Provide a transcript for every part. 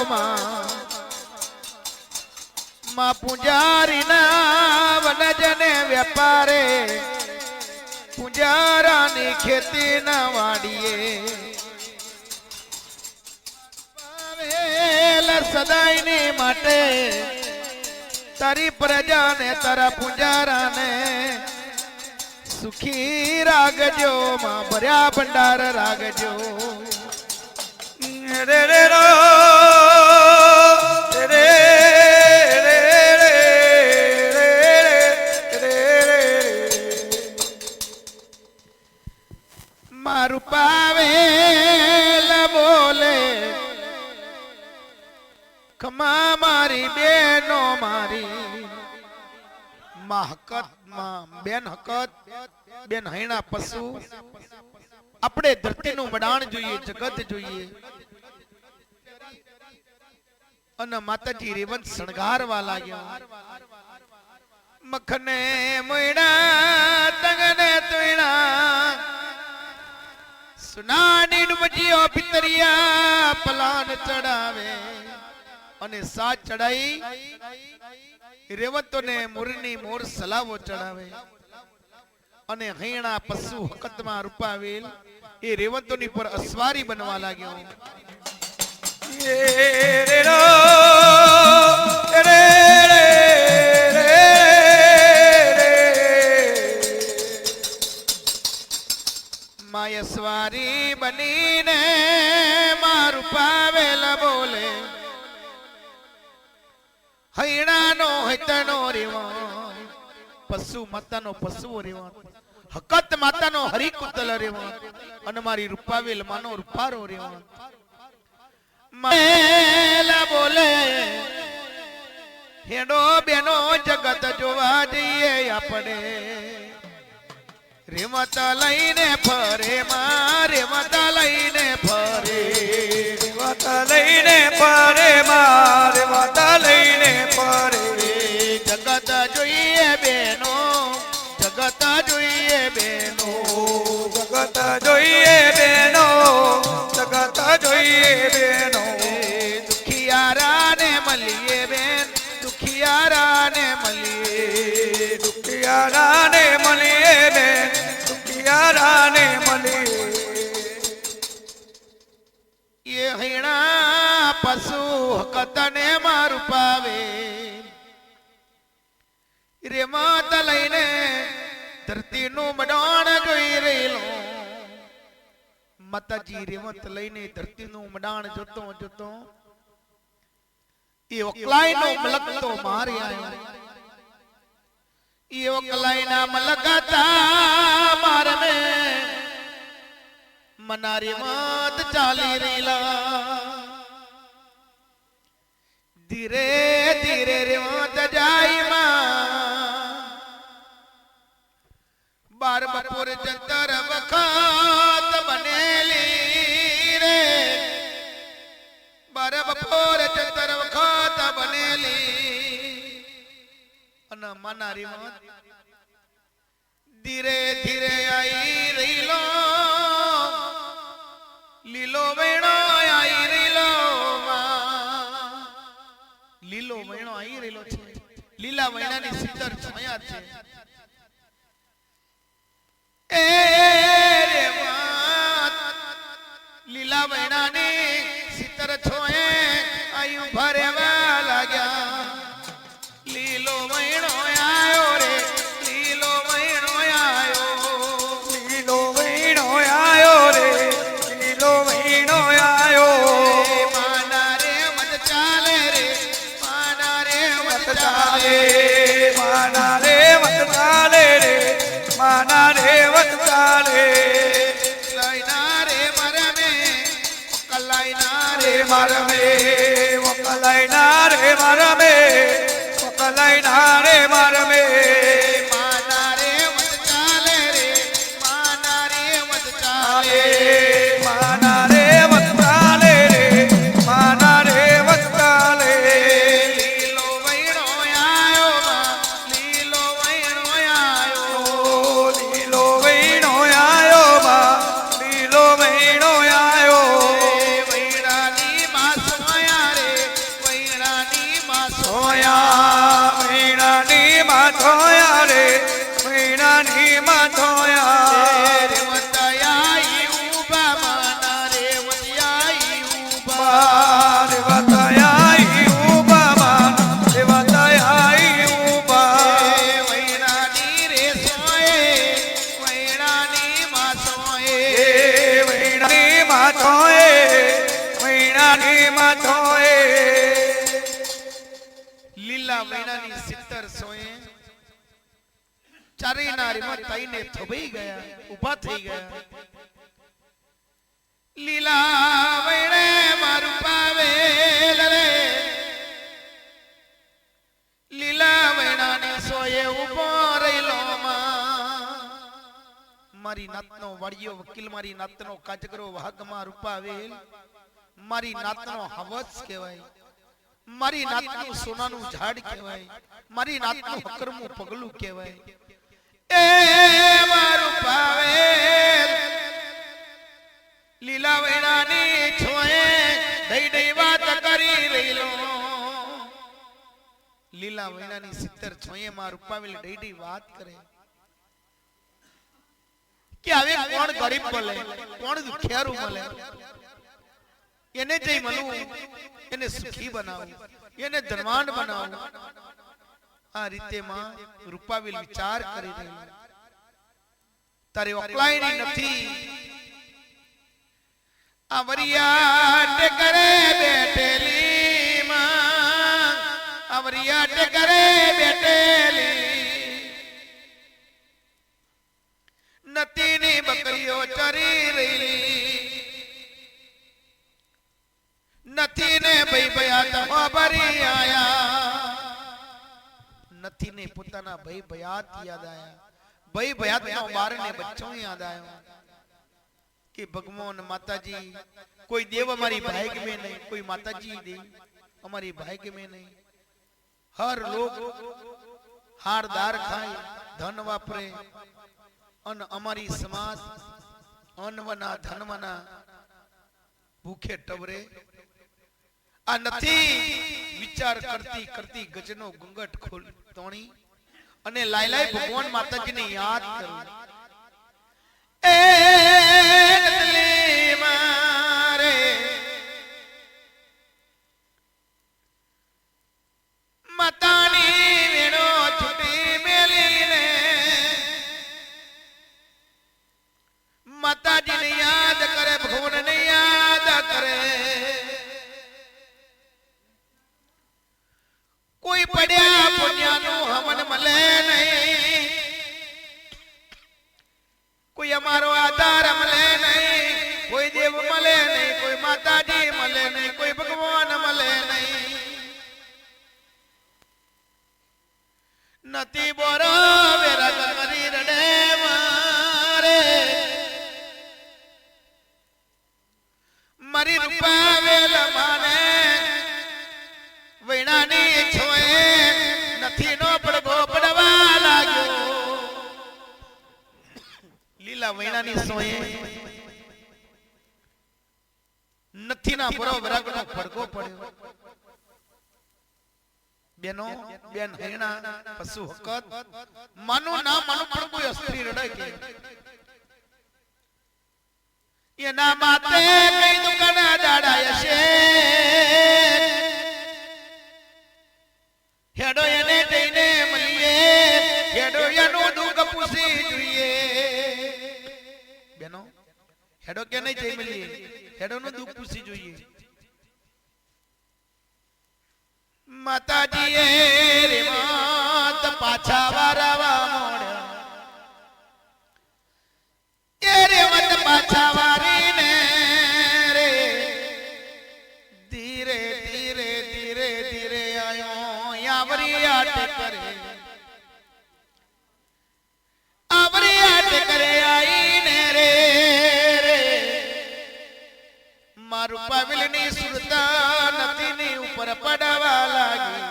માં પૂજારી ના વનજને વેપારે પૂજારાની ખેતી ના વાડીએ સદાયની માટે તારી પ્રજાને તારા પૂજારાને સુખી રાખજો માં ભર્યા ભંડાર રાખજો રે રે રો રે મારું પાવેલ બોલે ખમા મારી બેનો મારી હકત બેન હકત બેન હૈણા પશુ આપણે ધરતીનું મડાણ જોઈએ જગત જોઈએ અને માતાજી રેવંત શણગારવા લાગ્યા મખને મોયણા તંગને તોયણા સુનાની ડુમજીઓ પિતરિયા પલાન ચડાવે અને સાત ચડાઈ રેવંતોને મોરની મોર સલાવો ચડાવે અને હૈણા પશુ હકતમાં રૂપાવેલ એ રેવંતોની પર અસવારી બનવા લાગ્યો માય સવારી બનીને મારું પાવેલ બોલે હૈણાનો હૈતનો રેવાન પશુ માતાનો પશુઓ રેવાન હકત માતાનો હરિકુતલ રેવાન અને મારી રૂપાવેલ માનો રૂપારો રેવાન મેલા બોલે હેડો બેનો જગત જોવા જઈએ આપણે રેવતા લઈને ફરે માં રેવતા લઈને ફરે રેવતા લઈને ફરે માં રેવતા લઈને ફરે જગત જોઈએ બેનો જગત જોઈએ બેનો જગત જોઈએ બેનો જગત જોઈએ બેનો દુખિયારાને મળીએ બેન દુખિયારાને મળીએ દુખિયારાને મળીએ બેન દુખિયારાને મળીએ એ હૈણા પશુ હકતને મારું પાવે રેવત લઈને ધરતીનું મડાણ જોઈ રહેલો માતાજી રેવત લઈને ધરતીનું મડાણ જોતો જોતો એ ઓકલાઈનો મલક તો મારી આવ્યો એ ઓકલાઈના મલકતા મારે મે મનારી મત ચાલી રેલા ધીરે ધીરે રેવત જાય માં બાર બપોર જંતર વખત બનેલી રે બાર બપોર જંતર વખત બનેલી અને મનારી મત ધીરે ધીરે આઈ રીલો લીલો વેણો આઈ રીલો લીલો વેણો આઈ રીલો છે લીલા વેણાની સિંદર છાયા છે એ રે વાત લીલા વેણાની સિંદર છોએ આયુ ભરેવા લાગ્યા લીલો વેણો આયો રે લીલો વેણો આયો લીલો વેણો આયો રે લીલો વેણો આયો માના રે મત ચાલે રે માના રે મત ચાલે માના રે મત ચાલે રે માના રે મત ચાલે કલાઈના રે મરમે કલાઈના રે મરમે કલાઈના રે મરમે કલાઈના રે મરમે માના રે મત ચાલે રે માના રે મત ચાલે માના રે મત ચાલે રે માના રે મત ચાલે લીલો વૈણો આયો લીલો વૈણો આયો લીલો વૈણો આયો લીલો વૈણો આયો વૈણાની માં સોયા રે વૈણાની માં સોયા વીણાની માં થોયા રે વીણાની માં થોયા રેવતાયા ઉભા માના રેવતાયા ઉભા રેવતાયા ઉભા માં રેવતાયા ઉભા વૈણાની રે સોએ વૈણાની માં સોએ વીણાની માં થોયે વીણાની માં થોયે લીલા વૈણાની સિત્તર સોએ ચારેય નારીમાં તાઈને થબઈ ગયા ઊભા થઈ ગયા લીલા વૈણે મારું પાવેલ રે લીલા વૈણાની સોએ ઊભો રહેલો મારી નાતનો વાડિયો વકીલ મારી નાતનો કાજગરો વાઘમાં રૂપાવેલ મારી નાતનો હવસ કહેવાય મારી નાતનું સોનાનું ઝાડ કહેવાય મારી નાતનું હકરમું પગલું કહેવાય એ મારું પાવેલ લીલા વૈણાની છોએ દઈ દઈ વાત કરી રહેલો લીલા વૈણાની સિત્તર છોએ માં રૂપાવેલ દઈ દઈ વાત કરે કે હવે કોણ ગરીબ મળે કોણ દુખિયારું મળે એને જઈ મળવું એને સુખી બનાવું એને ધનવાન બનાવું આ રીતે માં રૂપાવેલ વિચાર કરી રહી તારે ઓકલાઈની નથી આ વરિયાટ કરે બેઠેલી માં આ વરિયાટ કરે બેઠેલી નતીની બકરીઓ ચરી રહેલી નથી ને ભઈ ભયા તહો ભરી આયા નથી ને પોતાના ભઈ ભયાત યાદ આયા ભઈ ભયાત નો બારને બચ્ચો યાદ આયો કે ભગવાન માતાજી કોઈ દેવ અમારી ભાગ में नहीं कोई माताजी दे हमारी भाग में नहीं हर लोग हारदार खाए धन वापरे अन अमारी समाज अनवना धनवना भूखे टवरे आ નથી વિચાર કરતી કરતી ગજનો ગુંગટ ખોલ તોણી અને લાઈ લાઈ ભગવાન માતાજીને યાદ કરું એ નતલી મારે માતાની વેણો છૂટી મેલીને માતાજીને યાદ કરે ભગવાનને યાદ કરે કોઈ પડ્યા પુણ્યનું હવન મળે નહીં કોઈ અમારો આધાર મળે નહીં કોઈ દેવ મળે નહીં કોઈ માતાજી મળે નહીં કોઈ ભગવાન મળે નહીં નથી બોરો વેરા કરી રડે મારે મારી રૂપાવેલ માને વૈણાની છોએ નથી નો પડગો પડવા લાગ્યો લીલા વૈણાની સોએ નથી ના પરો વરાગનો પડગો પડ્યો બેનો બેન હૈણા પશુ હકત માનો ના માનો પણ કોઈ અસ્ત્રી રડે કે એના માતે કઈ દુકાન દાડાય છે હેડો એને દઈને મળીએ હેડો એનું દુઃખ પૂછી જોઈએ બેનો હેડો કે નહીં જઈ મળીએ હેડો નું દુઃખ પૂછી જોઈએ માતાજીએ રે માત પાછા વારવા મોડ્યા એ રે મત પાછા વારીને રે ધીરે ધીરે ધીરે ધીરે આયો આવરી આટ કરે આઈને રે મારું પાવેલની સુરતા નથીની ઉપર પડવા લાગી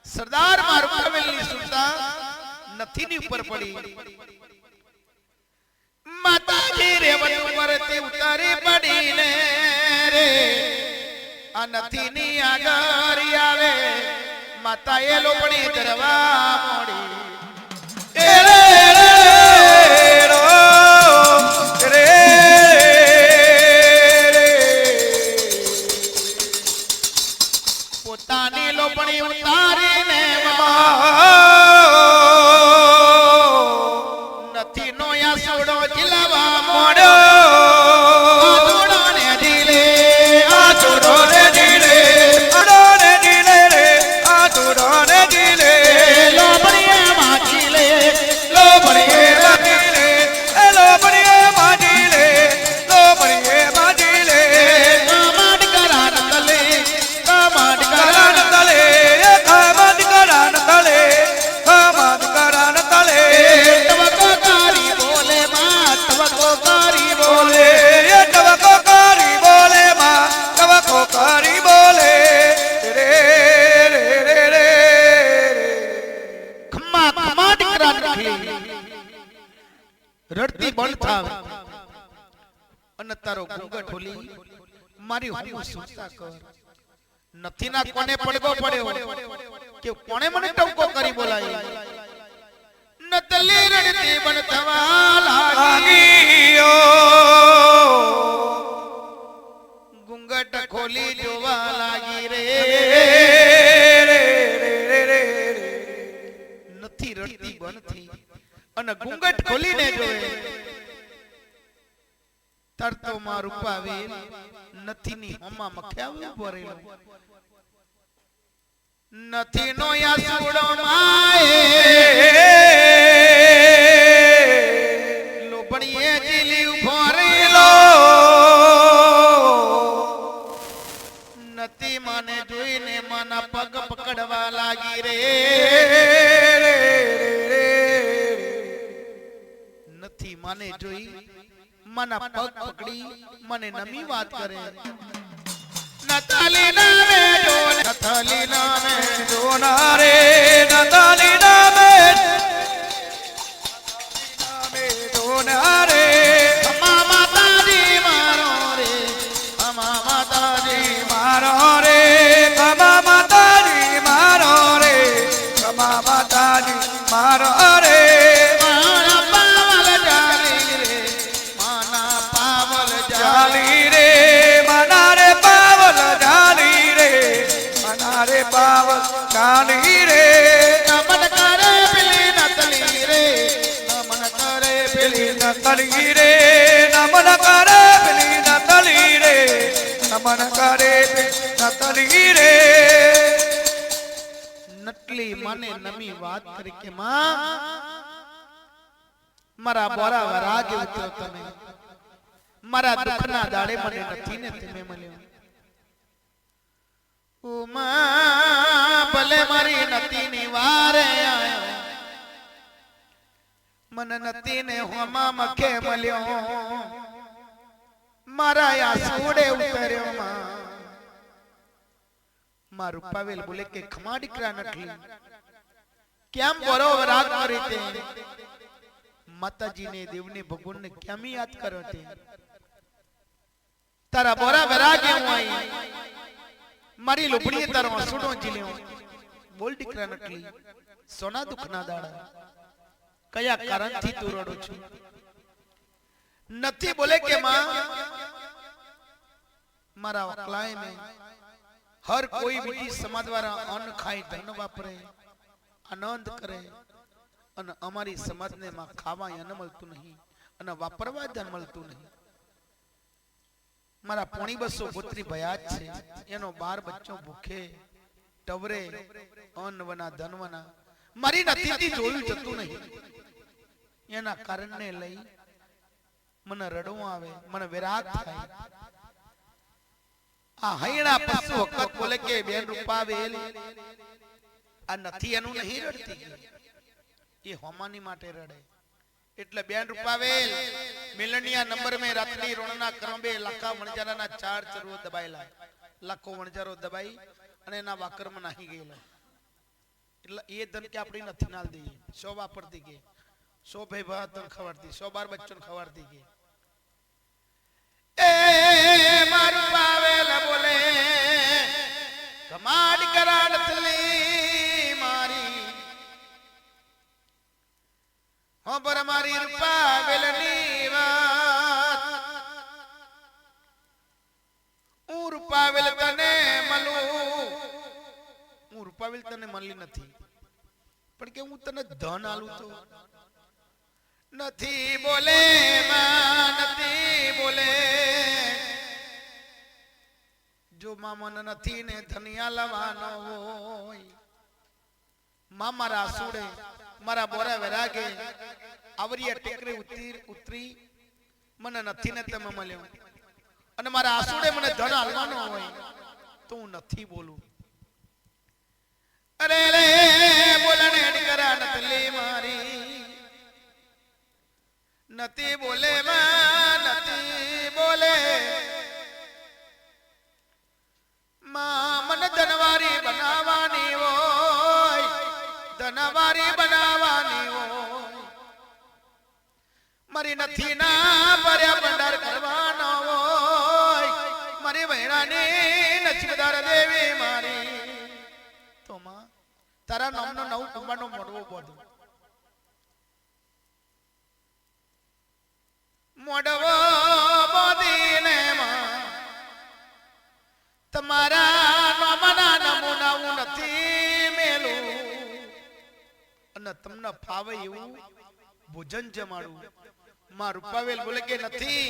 સરદાર મારું પાવેલની સુરતા નથીની ઉપર પડી માતાજી રેવત ઉપરથી ઉતારી પડીને રે આ નથીની આગળ માતા એ લોપણી ધરવા મોડી એ રે રે રો રે પોતાની લોપણી ઉતારીને નથી નો યાસુડો જીલાવા મોડ્યો આસુડો ને જીલે આસુડો ને જીલે અડો ને જીલે રે આસુડો ને જીલે લોપણીએ માજીલે લોપણીએ માજીલે એ લોપણીએ માજીલે લોપણીએ માજીલે કમાડ કરાન તલે કમાડ કરાન તલે એ ખમદ કરાન તલે ખમદ કરાન તલે ટવકો કારી બોલે માં ટવકો કારી બોલે બોલે એ ટવકો કરી બોલે માં ટવકો કરી બોલે રે રે રે રે ખમ્મા ખમાડ કરાન રખલી રડતી બંધ થાવ અને તારો ઘૂંઘટ ખોલી મારી હું સુતા કર નથી ના કોને પડગો પડ્યો કે કોણે મને ટવકો કરી બોલાય નતલી રડતી બંધ થવા લાગી લાગીયો ઘૂંઘટ ખોલી જોવા લાગી રે નથી રડતી બંધ થઈ અને ઘૂંઘટ ખોલીને જોવે તરતો માં રૂપાવેલ નથી ની હોમાં મખ્યા ઉભો રહેલો નથી નો યાસુડો માએ લોપણીએ જીલી ઉભો રહેલો નથી મને જોઈને માના પગ પકડવા લાગી રે નથી મને જોઈ માના પગ પકડી મને નમી વાત કરે નતાલી નામે જો નતાલી નામે જોના રે નતાલી નામે નામે જોના રે અમા માતાજી મારો રે અમા માતાજી મારો રે કમા માતાજી મારો રે કમા માતાજી મારો રે મારા પાવલ જાલી રે માના પાવલ જાલી જાલી રે મના રે પાવલ જાલી રે મના રે પાવલ જાલી રે નમન કરે પેલી નતલી રે નમન કરે પેલી નતલી રે નમન કરે પેલી નતલી રે નમન કરે નતલી રે નટલી મને નમી વાત કરી કે માં મારા બોરા વરાગે ઉતરો તમે મારા દુખના દાડે મને નથી ને તમે મળ્યો ઓ માં ભલે મારી નતી ની વારે આયો મને નતી ને હોમાં મખે મળ્યો મારા યાસુડે ઉતર્યો માં રૂપાવેલ બોલે કે ખમા દીકરા નટલી કેમ બોરો વરાગ કરી તે માતાજીને દેવને ભગવાનને કેમ યાદ કરો તે તારા બોરા વરાગે હું આઈ મારી લોપડીએ તારો આંસુડો જીલ્યો બોલ દીકરા નટલી સોના દુખના દાડા કયા કારણથી તું રડો છું નથી બોલે કે માં મારા વકલાએ મેં हर कोई बीजी समाज द्वारा अन्न खाई धन वापरे आनंद करे અને અમારી સમાજને માં ખાવા અન્ન મળતું નહીં અને વાપરવા ધન મળતું નહીં મારા પોણી 200 પુત્રી ભયાત છે એનો 12 બચ્ચો ભૂખે ટવરે અન્નવના ધનવના મારી નથીથી જોયું જતું નહીં એના કારણને લઈ મને રડવું આવે મને વિરાગ થાય આ હૈણા પશુ હક બોલે કે બેન રૂપાવેલ આ નથી એનું નહીં રડતી એ હોમાની માટે રડે એટલે બેન રૂપાવેલ મિલનિયા નંબર મે રાતની રોણના કરંબે લાખા વણજારાના 4 ચરવો દબાયેલા લાખો વણજારો દબાઈ અને એના વાકરમાં નાહી ગયેલો એટલે એ ધન કે આપણી નથી નાલ દઈએ 100 વાપરતી કે 100 ભાઈ ભાતન ખવાડતી 100 બાર બચ્ચોને ખવાડતી કે એ મારું પાવેલ બોલે કમાડ કરાડ થલી રૂપાવેલ તને મળી નથી, પણ કે હું તને ધન આલું તો નથી બોલે માં, નથી બોલે. જો માં મને નથી ને ધનિયા લવાનો હોય, માં મારા આસુડે મારા બોરા વેરાગે આવરિયા ટેકરે ઉતરી મને નથી ને તમે મળ્યો, અને મારા આસુડે મને ધન આલવાનો હોય તો હું નથી બોલું. અરે રે બોલને અડકરા નતલી મારી, નથી બોલે માં, નથી બોલે. માં મને ધનવારી બનાવવાની હોય, ધનવારી બનાવવાની હોય. મારી નથી ના ભર્યા ભંડાર કરવાનો હોય, મારી વૈણાની નસીબદાર દેવી મારી. તો માં તારા નામનો નવ કુંભારનો મોડવો બોધો, મોડવો બોધીને માં તમારા નામના નમૂના હું નથી મેલું, અને તમને ફાવે એવું ભોજન જમાડું. માં રૂપાવેલ બોલે કે નથી,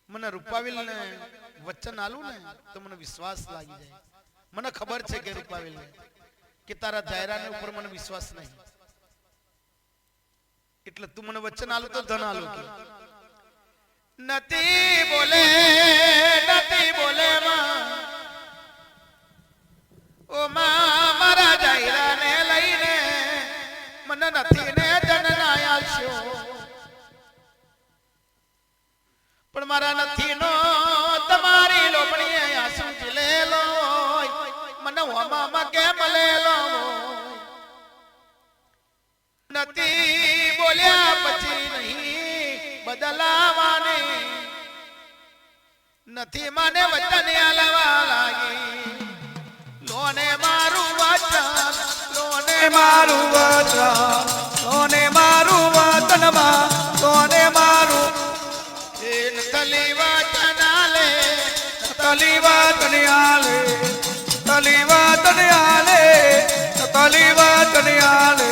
મને રૂપાવેલ ને વચન આલું ને તો મને વિશ્વાસ લાગી જાય. મને ખબર છે કે રૂપાવેલ કે તારા જાયરાને ઉપર મને વિશ્વાસ નહીં, એટલે તું મને વચન આલું તો ધન આલું. કે નથી બોલે, નથી બોલે માં, ઓ માં મારા જાયરાને લઈને મને નથી ને ધન ના આલશો, પણ મારા નથી નો તમારી લોબણીએ આંસુ ઝીલેલો મને હોમામાં કેમ લેલો. નથી બોલ્યા પછી નહીં બદલાવાની, નથી મને વચન આલવા લાગી. લોને મારું વચન, લોને મારું વચન, લોને મારું વચનમાં, લોને મારું નતલી વચન આલે, નતલી વચન આલે, નતલી વચન આલે, નતલી વચન આલે.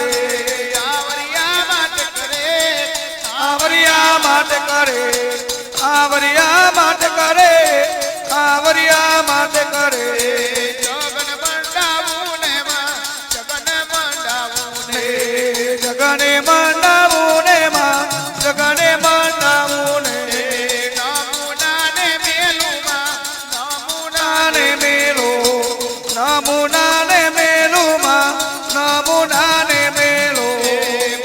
આવરિયા માટે કરે, આવરિયા માટે કરે, આવરિયા માટે કરે, આવરિયા માટે કરે. જગન મંડાવું ને માં, જગન મંડાવું ને, જગને મંડાવું ને માં, જગને મંડાવું ને. નમૂના ને મેલું માં, નમૂના નાને મેલો, નમૂના ને મેલું માં, નમૂના ને મેલો.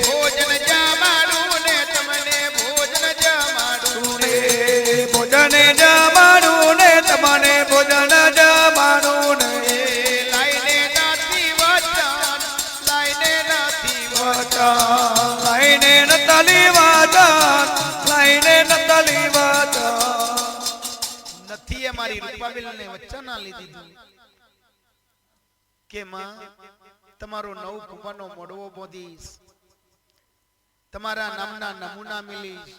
ભોજન જમાડું ને તમને ભોજન જમાડું ને, ભોજન જમાડું ને તમને ભોજન જમાડું ને. લાઈને નથી વચન, લાઈને નથી વચન લઈને નતલી વચન, લઈને નતલી વચન. નથી એ મારી રૂપાબેલ ને વચન આલી દીધું કે માં તમારો નવ કુંભારનો મોડવો બોધીશ, તમારા નામના નમૂના મિલીશ,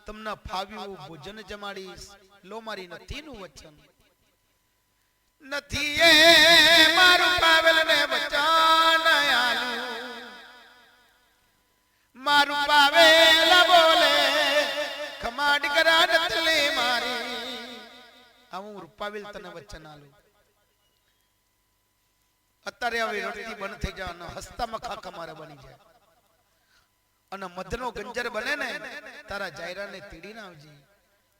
તમને ફાવ્યું ભોજન જમાડીશ. લો મારી નથી નું વચન. નથી એ મારું પાવેલ ને વચન આલ્યું, મારું પાવેલ બોલે ખમાડ કરા નતલી મારી. હું રૂપાવેલ તને વચન આલું. અત્યારે હવે રડતી બંધ થઈ જાય અને હસતા મખા કમારા બની જાય, અને મધનો ગંજર બને ને તારા જાયરાને તીડી ના આવજી.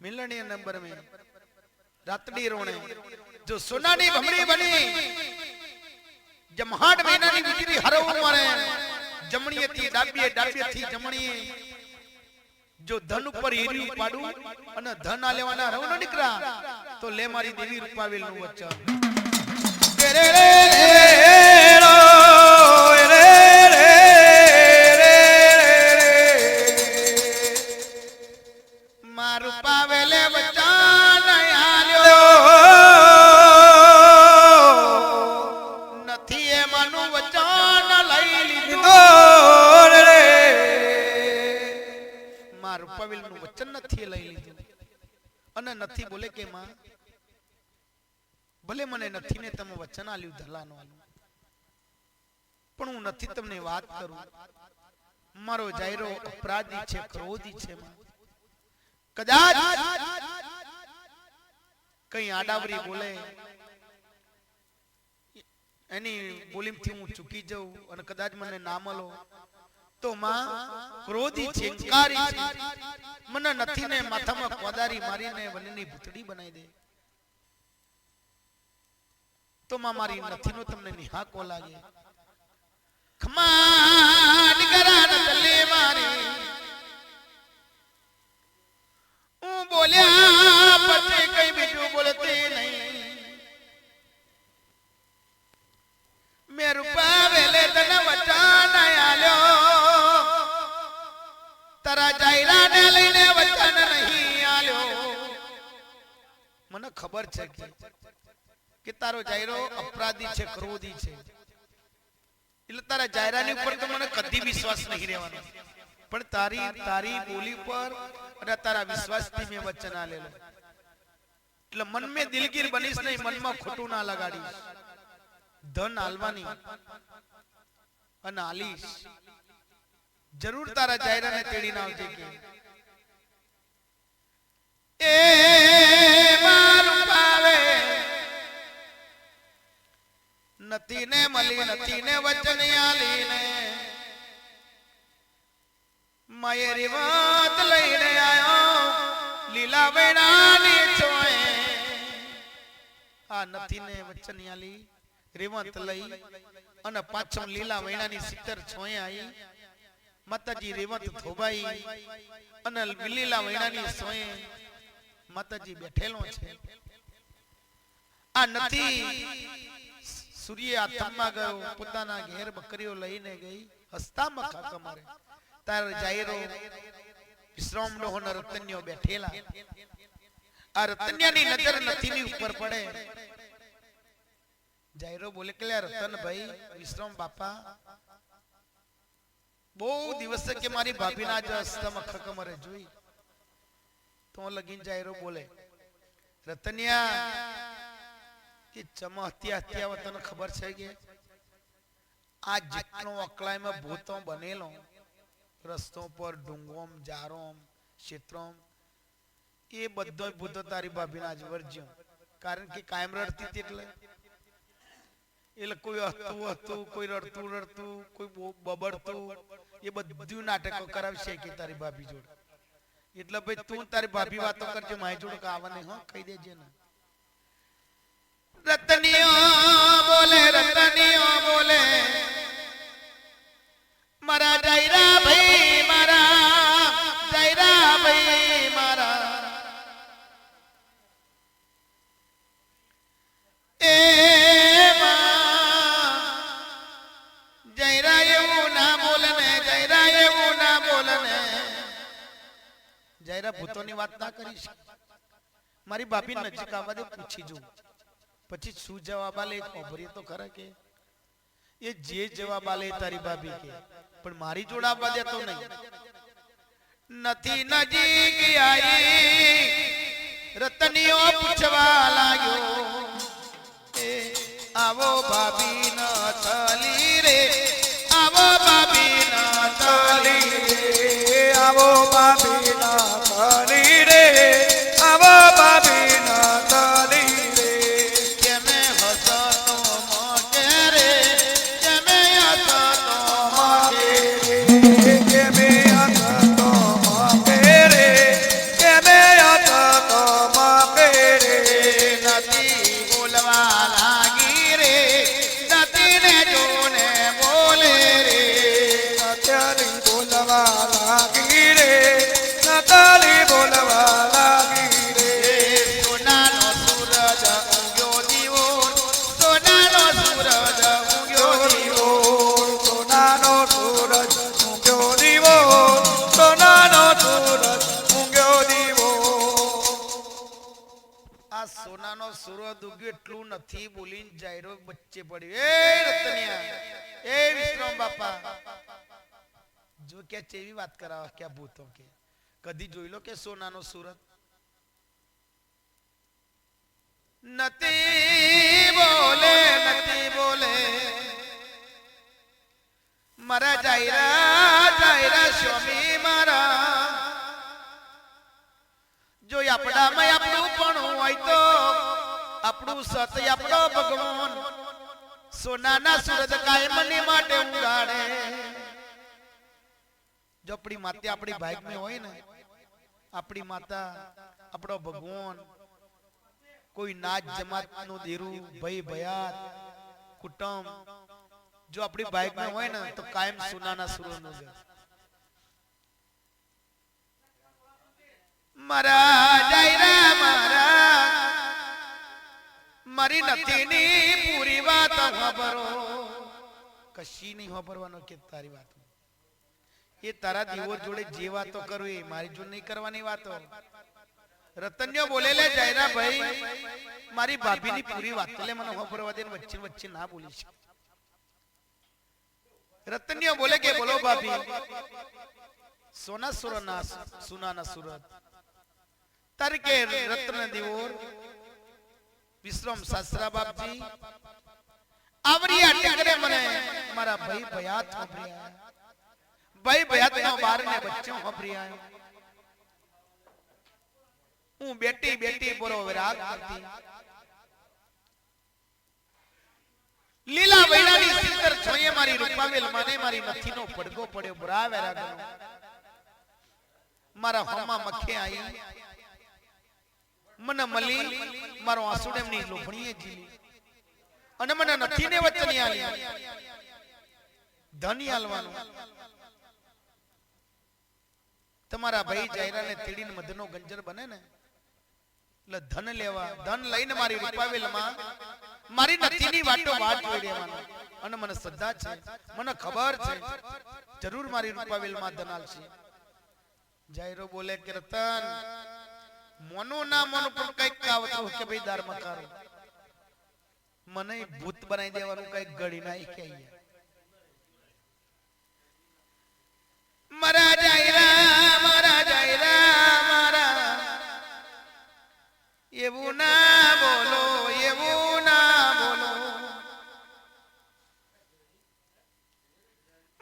મિલણીય નંબર में રાતડી રોણે જો સોનાની ભમરી બની, જમહાટ મહિનાની વીજળી હરવું મારે, જમણીએ થી ડાબીએ, ડાબીએ થી જમણીએ. જો ધન ઉપર હીરી પાડું અને ધન આ લેવાના રહું ન નીકળા તો લે મારી દેવી રૂપાવેલ નું વચન. રે રે રે મારું પાવેલે વચન આલ્યો, નથી એ માનું વચન લઈ લીધું. મારું પાવેલ નું વચન નથી લઈ લીધું, અને નથી બોલે કે માં ભલે મને નથી ને તમે વચન આલ્યું ધલાનું આલ્યું, પણ હું નથી તમને વાત કરું. મારો જાયરો અપરાધી છે, ક્રોધી છે. કદાચ કઈ આડાવરી બોલે, એની બોલીમથી હું ચૂકી જાઉં અને કદાચ મને ના મળો તો માં ક્રોધી છે, ઇન્કારી છે. મને નથી ને માથામાં કોદારી મારીને વનની ભૂતડી બનાવી દે તો માં મારી નથી નો તમને નિહાકો લાગે. ખમાન કરા નતલે મારી હું બોલ્યા પછી કઈ બીજું બોલતી નહીં. મેં રૂપા વેલે તને વચન આલ્યો, તારા જાયરાને લઈને વચન નહીં આલ્યો. મને ખબર છે કે તારો જાયરો અપરાધી છે, ક્રોધી છે, એટલે તારા જાયરાની ઉપર તો મને કદી વિશ્વાસ નહીં રહેવાનો. પણ તારી બોલી પર અને તારા વિશ્વાસથી મેં વચન આલેલો, એટલે મન મેં દિલગીર બનીશ નહીં, મનમાં ખોટું ના લગાડીશ. ધન આલવાની અને આલીશ, જરૂર તારા જાયરાને તેડીને આવજે કે એ મારું પાવે નથી ને મળી, નથી ને વચન આલીને માયરી વાત લઈને આયો લીલા વેણાની છોએ. આ નથી ને વચન આલી રેવંત લઈ અને પાછો લીલા વેણાની સિત્તર છોએ આવી. માતાજી રેવંત થોબાઈ અને લીલા વેણાની સોએ માતાજી બેઠેલો છે. આ નથી સૂર્ય આથમમાં ગયો, પોતાના ઘેર બકરીઓ લઈને ગઈ, હસતા મખા કમારે. તાર જાયરો વિશ્રામ ડોહન રતન્યો બેઠેલા. આ રતન્યાની નજર નથીની ઉપર પડે. જાયરો બોલે કે રતન ભાઈ, વિશ્રામ બાપા બહુ દિવસ કે મારી ભાભી ના જ હસતા મખા કમરે જોઈ તો લગીન જાયરો બોલે રતન્યા એ ચમહત્યા હત્યા તને ખબર છે કે આ જેટલો અકલાયમાં ભૂતો બનેલો રસ્તો પર ડુંગોમ જારોમ ક્ષેત્રોમ એ બધો ભૂતો તારી ભાભીના જ વર્જ્યો. કારણ કે કાયમ રડતી હતી એટલે કોઈ હતું કોઈ રડતું કોઈ બબડતું એ બધું નાટકો કરાવશે કે તારી ભાભી જોડે. એટલે ભાઈ તું તારી ભાભી વાતો કરજે, મારી જોડે આવવાની હા કહી દેજે ને. રતનીઓ બોલે મારા જાયરા ભાઈ, મારા જાયરા ભાઈ, મારા એ જાયરા એવું ના બોલે ને, જાયરા એવું ના બોલે ને. જાયરા ભૂતોની વાત ના કરીશ, મારી ભાભી નજીક આવવા દે, પૂછી જોઉં પછી શું જવાબ આલે ખબરી તો ખરા કે એ જે જવાબ આલે તારી ભાભી કે, પણ મારી જોડે આવવા દેતો નહીં. નથી નજીક આવી રતનીઓ પૂછવા લાગ્યો એ આવો ભાભી ન થલી રે, આવો ભાભી ન થલી રે, આવો ભાભી ના થલી રે, આવો ભાભી ના થલી રે. કેમે હસતો મોકે રે, કેમે હસતો મોકે રે, કેમે હસતો મોકે રે, કેમે હસતો મોકે રે. નથી બોલવા લાગી રે, નથી ને જોને બોલે રે. નતાલી બોલવા લાગી રે, નતાલી બોલવા લાગી રે. સોનાનો સૂરજ ઉગ્યો દીવો, સોનાનો સૂરજ ઉગ્યો દીવો. સોનાનો સૂરજ ઊંઘ્યો દીવો, સોનાનો સૂરજ ઊંઘ્યો દીવો. આ સોનાનો સૂરજ ઉગ્યો એટલું નથી બોલીને જાયરો વચ્ચે પડ્યો. એ રતનિયા, એ વિશ્રામ બાપા, જો કે ચેવી વાત કરાવા કે ભૂતો કે કદી જોઈ લો કે સોનાનો સૂરજ? નથી બોલે મારા જાયરા સ્વામી મારા જો આપણામાં આપણું પણ હોય તો આપણું સત આપણો ભગવાન સોનાના સુરત કાયમની માટે ઉગાડે જો આપણી માતા આપણી ભાગમાં હોય ને આપણી માતા આપણો ભગવાન કોઈ નાચ જમાત નું દેરું ભય ભયાત કુટુંબ જો આપણી બાઇકમાં હોય ને તો કાયમ સોનાના સુરનો છે મારા જાયરા મારી નથીની પૂરી વાત ખબરો કશી નહીં ખબરવાનો કે તારી વાત એ તારા દીવો જોડે જે વાતો કરું એ મારી જોડે નહીં કરવાની વાતો રતન્યો બોલેલે જાયરા ભાઈ મારી ભાભીની પૂરી વાત લે મને ખબરવા દે વચ્ચે વચ્ચે ના બોલીશ રતન્યો બોલે કે બોલો ભાભી સોના સુરના સુનાના સુરત તરકે રત્ન દીવોર વિશ્રમ શાસ્ત્રા બાપજી આવરિયા ટેકરે મને મારા ભાઈ ભયાત ખબરિયા ભાઈ ભયાત નો બાર ને બચ્ચો ખબરિયા હું બેટી બેટી બોલો વિરાગ કરતી લીલા વૈરાની સિંદર છોયે મારી રૂપાવેલ માને મારી નથીનો પડગો પડ્યો બરા વેરાગનો મારા હોમાં મખે આવી મને મળી મારો આંસુડ એમની લોભણીએ જીલી અને મને નથીને વચની આલી ધન આલવાનું તમારા ભાઈ જાયરાને તીડીને મધનો ગંજર બને ને એટલે ધન લેવા ધન લઈને મારી રૂપાવેલ માં મારી નથીની વાટો વાટ જોઈ રહેવાનો અને મને શ્રદ્ધા છે મને ખબર છે જરૂર મારી રૂપાવેલ માં ધન આલશે જાયરો બોલે કે રતન મોનો ના મોનો પણ કઈક કાવતો કે ભાઈ દાર મકારો મને ભૂત બનાવી દેવાનું કઈક ગળી નાઈ કે મારા જાયરા મારા એવું ના બોલો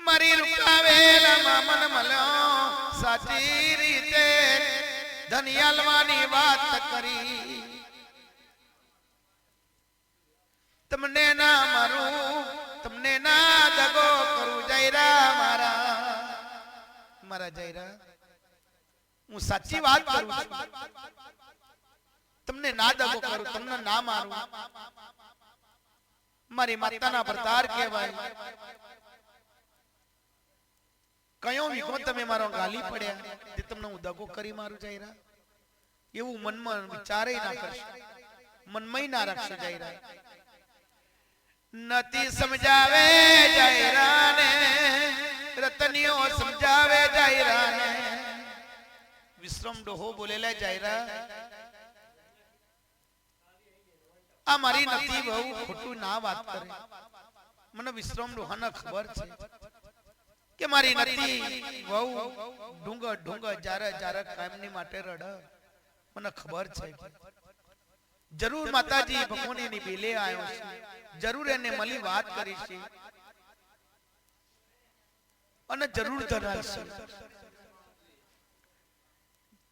મારી રૂપાવેલા મન મળ્યો સાચી રીતે ધનિયાલવાની વાત કરી તમને ના મારું તમને ના દગો કરું જાયરા મારા જાયરા હું સાચી વાત કરું છું તમને ના દગો કરું તમને ના મારું મારી માતાના પ્રતાર કહેવાય કયો વિકો તમે મારો ગાલી પડ્યા તે તમને હું દગો કરી મારું જાયરા એવું મનમાં વિચારે ના કરશો મનમાં ના રાખશો જાયરા નથી સમજાવે જાયરાને રતનિયો સમજાવે જાયરાને વિશ્રમ ડોહો બોલેલા જાયરા આ મારી નથી બહુ ખોટું ના વાત કરે મને વિશ્રમ ડોહાને ખબર છે કે મારી નથી બહુ ઢુંગર જારે કાયમની માટે રડ મને ખબર છે જરૂર માતાજી ભગવાનની બેલે આવ્યો છે જરૂર એને મળી વાત કરી છે અને જરૂર ધરાવશે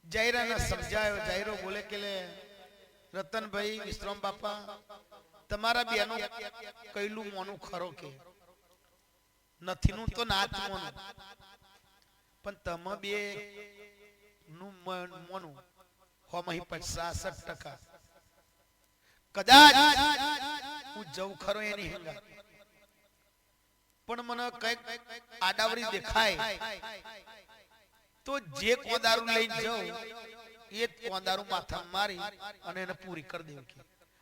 જાયરાને સમજાયો જાયરો બોલે કે રતનભાઈ વિશ્રામ બાપા તમારા બેનું કઈલું મોનું ખરો કે નથીનું તો નાચ મોનું પણ તમે બે નું મોનું હોમહી 65% કદાચ હું જઉં ખરો એની હેંગા પણ મને કઈક આડાવરી દેખાય તો જે કોદારું લઈને જાઉં એ કોદારું માથા મારી અને એને પૂરી કરી દેવું કે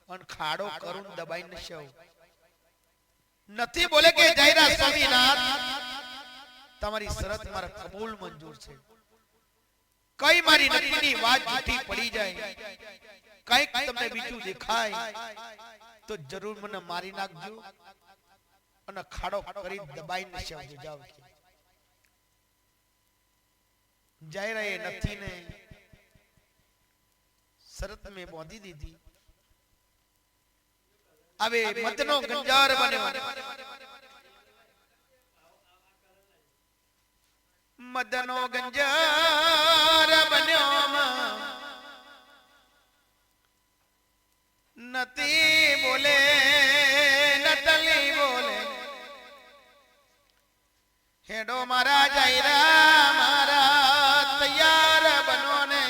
અને ખાડો કરું દબાઈને શવ નથી બોલે કે જાયરા સ્વામીનાથ તમારી શરત મારા કબૂલ મંજૂર છે કઈ મારી નથીની વાત જૂઠી પડી જાય કઈક તમને બીજું દેખાય તો જરૂર મને મારી નાખજો અને ખાડો કરી દબાઈને શવ જાવ જાયરા એ નથીને શરત મેં બાંધી દીધી હવે મતનો ગંજાર બન્યો મદનો ગંજાર બન્યો નતી બોલે નતલી બોલે હેડો મારા જાયરા મારા તૈયાર બનો ને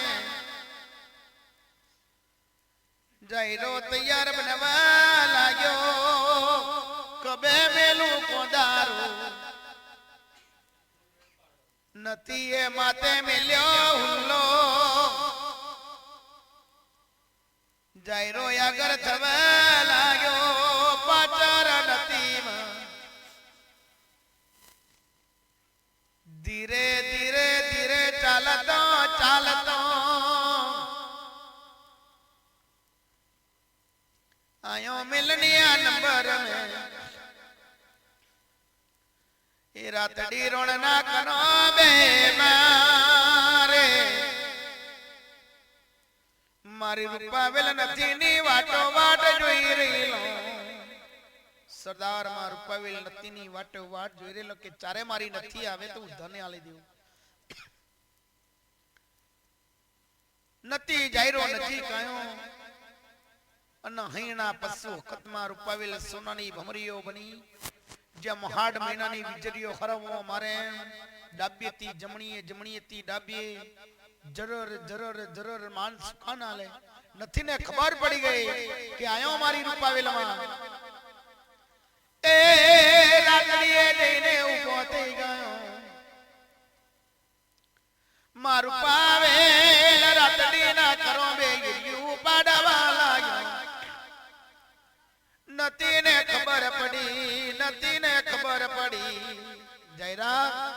જાયરો તૈયાર બનવા લાગ્યો કબે મેલું કોદારું નતી એ માતે મેલ્યો હુલ્લો જાયરો આગળ થવા લાગ્યો પાછળ નતીમાં ધીરે ધીરે ધીરે ચાલતો ચાલતો આયો મિલનિયા નંબર में એ રાતડી રોણ ના કનો બે મારે મારી રૂપાવેલ નથી ની વાટો વાટ જોઈ રહેલો સરદાર માં રૂપાવેલ નથી ની વાટો વાટ જોઈ રહેલો કે ચારે મારી નથી આવે તો હું ધને આલી દેવું નથી જાયરો નથી કાયો અન હૈણા પશુ વખતમાં રૂપાવેલ સોનાની ભમરીઓ બની જેમ હાડ મહિનાની વીજળીઓ હરવો મારે ડાબીએથી જમણીએ જમણીએથી ડાબીએ જરર જરર જરર માણસ કાના લે નથી ને ખબર પડી ગઈ કે આયો મારી રૂપાવેલમાં એ રાતડીએ જઈને ઊભો થઈ ગયો મારું પાવેલ રાતડી ના કરો બે ગયું પાડવા લાગ્યો નથી ને ખબર પડી જયરા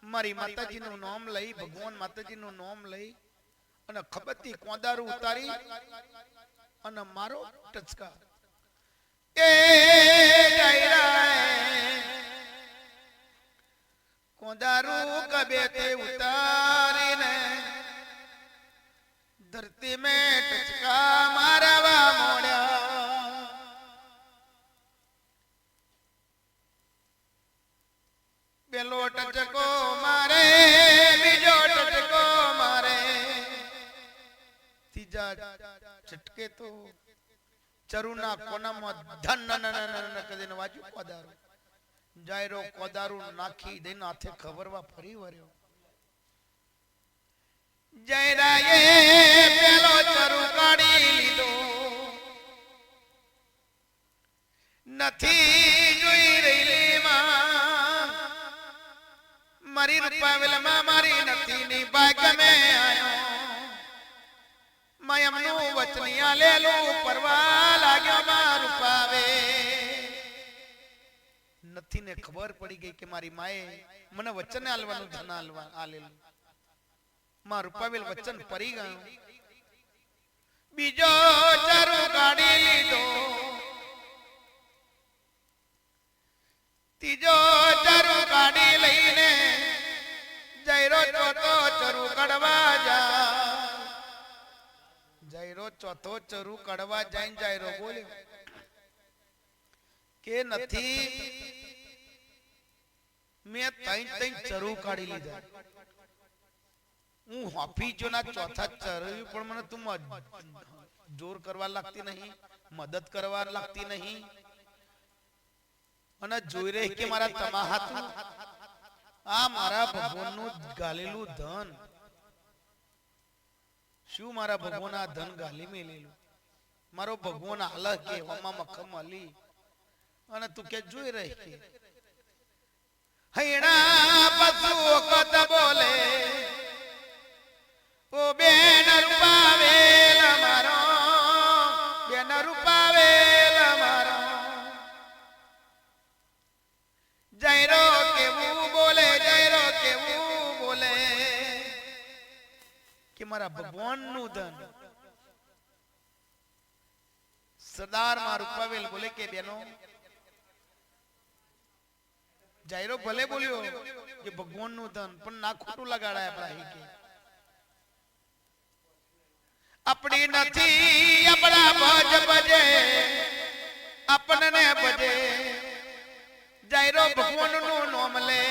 મારી માતાજી નું નામ લઈ ભગવાન માતાજી નું નામ લઈ અને ખબરથી કોદારું ઉતારી અને મારો ટચકા એ જયરા કોદારું કબે તે ઉતારીને ધરતી में ટચકા મારવા મોડ્યા પેલો ટચકો મારે બીજો ટચકો મારે ત્રીજા છટકે તો ચરુના કોનામાં ધન કદીને વાજુ કોદારું જાયરો કોદારું નાખી દઈને હાથે ખબરવા ફરી વર્યો જયરાએ પેલો ચરુ કાઢી લીધો નથી જોઈ રહેલી માં મારી રૂપાવેલમાં મારી નથી ની ભાગ મે આયો મયમનું વચનિયા લેલું પરવા લાગ્યો માં રૂપાવે નથી ને ખબર પડી ગઈ કે મારી માએ મને વચન આલવાનું ધન આલેલું માં રૂપાવેલ વચન પરી ગયું બીજો ચરુ કાઢી લીધો ત્રીજો ચરુ કાઢી લઈને જયરો ચોથો ચરુ કડવા જા જયરો ચોથો ચરુ કડવા જઈને જયરો બોલ્યો કે નથી મેં ત્રણ ચરુ કાઢી લીધા હું હાફી જો ના ચોથા ચરુ પણ મને તું જોર કરવા લાગતી નહીં મદદ કરવા લાગતી નહીં અને જોઈ રહી કે મારા તમાહાતું આ મારા ભગવાનનું ગાલેલું ધન શું મારા ભગવાન આ ધન ગાલી મેલેલું મારો ભગવાન હાલ કે હમા મખમ અલી અને તું કે જોઈ રહી કે હૈણા પશુ કત બોલે ઓ બેન રૂપાવેલ મારો બેન રૂપાવેલ મારો જયરો કેવું બોલે જયરો કેવું બોલે કે મારા ભગવાન નું ધન સરદાર માં રૂપાવેલ બોલે કે બેનો જયરો ભલે બોલ્યો કે ભગવાન નું ધન પણ ના ખોટું લગાડાય આપણા હી કે આપણી નથી આપણા ભજ ભજે આપણને ભજે જાયરો ભગવાનનું નામ લે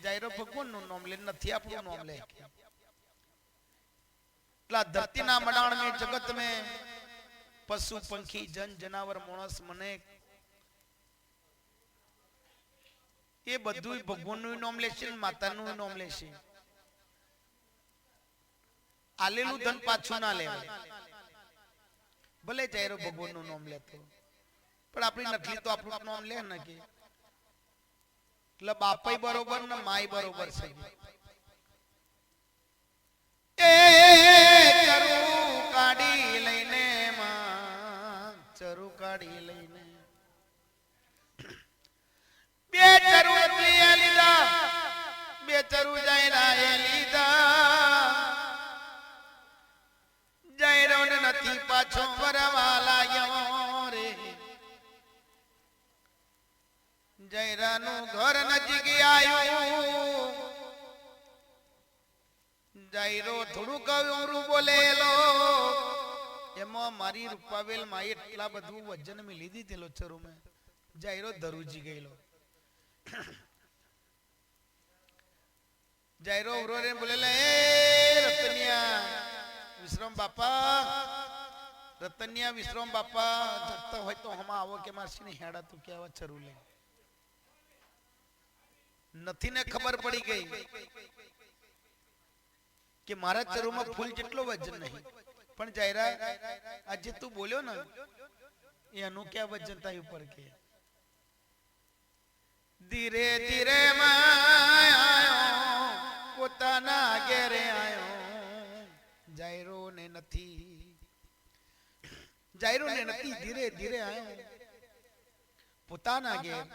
જાયરો ભગવાનનું નામ લે નથી આપણું નામ લે એટલા ધરતીના મડાણ में जगत में पशु पंखी जन जनावर मानस मने ये બધું ભગવાનનું નામ લેશે ને માતાનું નામ લેશે આલેલું ધન પાછું ના લેવાય ભલે જાયરો ભગવાનનું નામ લેતો પણ આપણી નકલી તો આપણું નામ લે ને કે એટલે બાપાઈ બરોબર ને માઈ બરોબર છે એ ચરુ કાઢી લઈને માં ચરુ કાઢી લઈને બે ચરુ લીધા બે ચરુ જાયરા એ લીધા જાયરો ને નથી પાછો વરવા લાગ્યો રે જાયરાનું ઘર નજીક આવ્યું જાયરો થોડું કવરું બોલેલો એમાં મારી રૂપાવેલ માં એટલા બધું વજન મિલી દીધેલો ચરુ મેં જાયરો ધરુજી ગયેલો જાયરો ઉરોરે બોલેલા એ રતનિયા વિશ્રામ બાપા રતનિયા વિશ્રામ બાપા જતો હોય તો હમા આવો કે માસી ને હેડા તું કેવા ચરુ લે નથી ને ખબર પડી ગઈ કે મારા ચરુમાં ફૂલ જેટલો વજન નહીં પણ જાયરા આજે તું બોલ્યો ને એનું ક્યાં વજન થાય ઉપર કે ધીરે ધીરે આયો પોતાના ઘેરે આયો જાયરો ને નથી ધીરે ધીરે આયો પોતાના ઘેર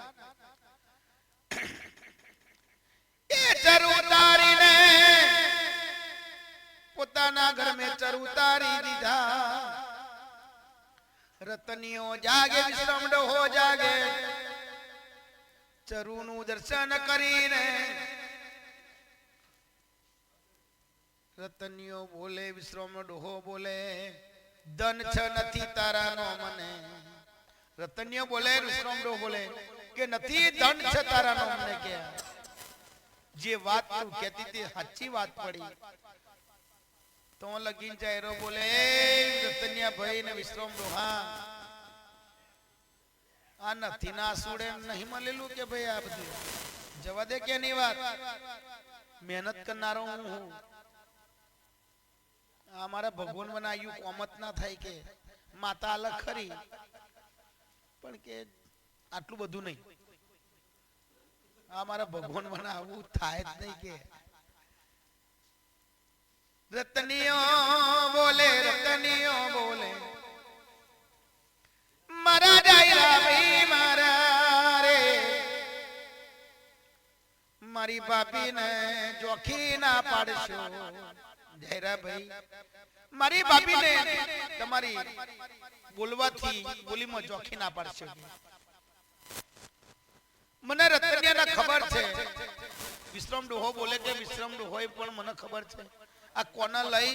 એ ચરુ તારીને પોતાના ઘર में चरु तारी दीधा रतनियो जागे विश्राम हो जागे चरु નું દર્શન કરીને રતનિયો બોલે વિશ્રામ ડોહો બોલે ધન છ નથી તારા નો મને રતનિયો બોલે વિશ્રામ ડોહો બોલે કે નથી ધન છ તારા નો મને કે જે વાત તું કહેતી તે સાચી વાત પડી तो लगीन जायरो बोले रतनिया भाई ने विश्राम डोहा आ नथी ना सुड़े नहीं मलेलू के भाई आ बधी जवा दे के नहीं बात मेहनत करनारो हूं हमारा भगवान बनायु कोमत ना थाय के माता अलग खरी पण के आटलू बधु नहीं हमारा भगवान बनावू थाय ज नहीं के रतनियों बोले मरा जायरा भाई मारा रे मारी बापी ने जोखी ना पाड़शो जायरा भाई मारी बापी ने तुम्हारी बोलवाथी बोली में जोखी ना पाड़शो मने रतनिया ना खबर छे विश्राम डोहो बोले के विश्राम डोहो पण मने खबर छे आ कोना लई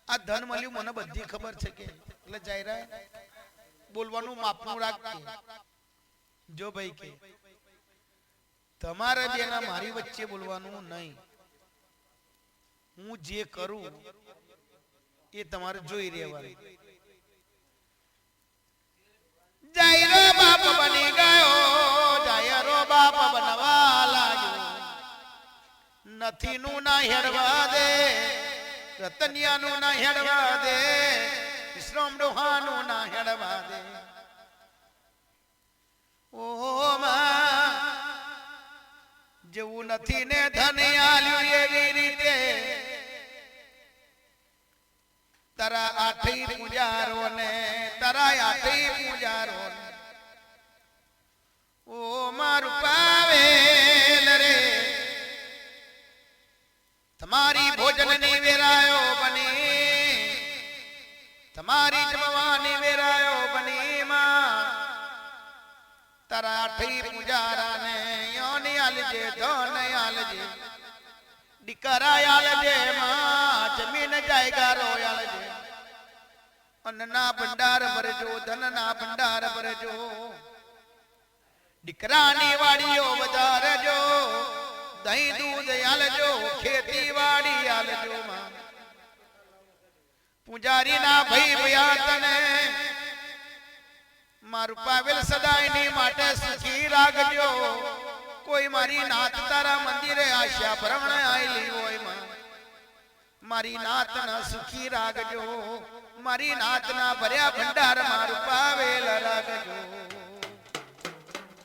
आ धन मल्यु मने बधी खबर छे के એટલે જાયરા બોલવાનું માપનું રાખજે જો ભાઈ કે તમારે બેના મારી વચ્ચે બોલવાનું નહીં હું જે કરું એ તમારે જોઈ રહેવાનું જાયરો બાપ બની ગયો જાયરો બાપ બનવા લાગ્યો નથી નું ના હેડવા દે રતનિયા નું ના હેડવા દે વિશ્રામ ડોહા નું ના હેડવા દે ઓ માં જેવું નથી ને ધન આલ્યું એવી રીતે તારા આઠી પૂજારો ને તારા આઠી પૂજારો ને ઓ મારું પાવેલ રે તમારી ભોજન ની વેરાયો બની તમારી જમવાની વેરાયો બની માં તારા આઠી પૂજારા ને યોની આલજે ધન આલજે દીકરા આલજે માં જમીન બધાય ગારો આલજો અન્નના ભંડાર ભરજો ધનના ભંડાર ભરજો દીકરાની વાડીઓ વધારજો દહીં દૂધ આલજો ખેતી વાડી આલજો માં પૂજારીના ભઈ ભયાતને મારું પાવેલ સદાયની માટે સુખી રાખજો કોઈ મારી નાત તારા મંદિરે આશા ભ્રમણ આયેલી હોય માં મારી નાતના સુખી રાખજો મારી નાતના ભર્યા ભંડાર મારું પાવેલ રાખજો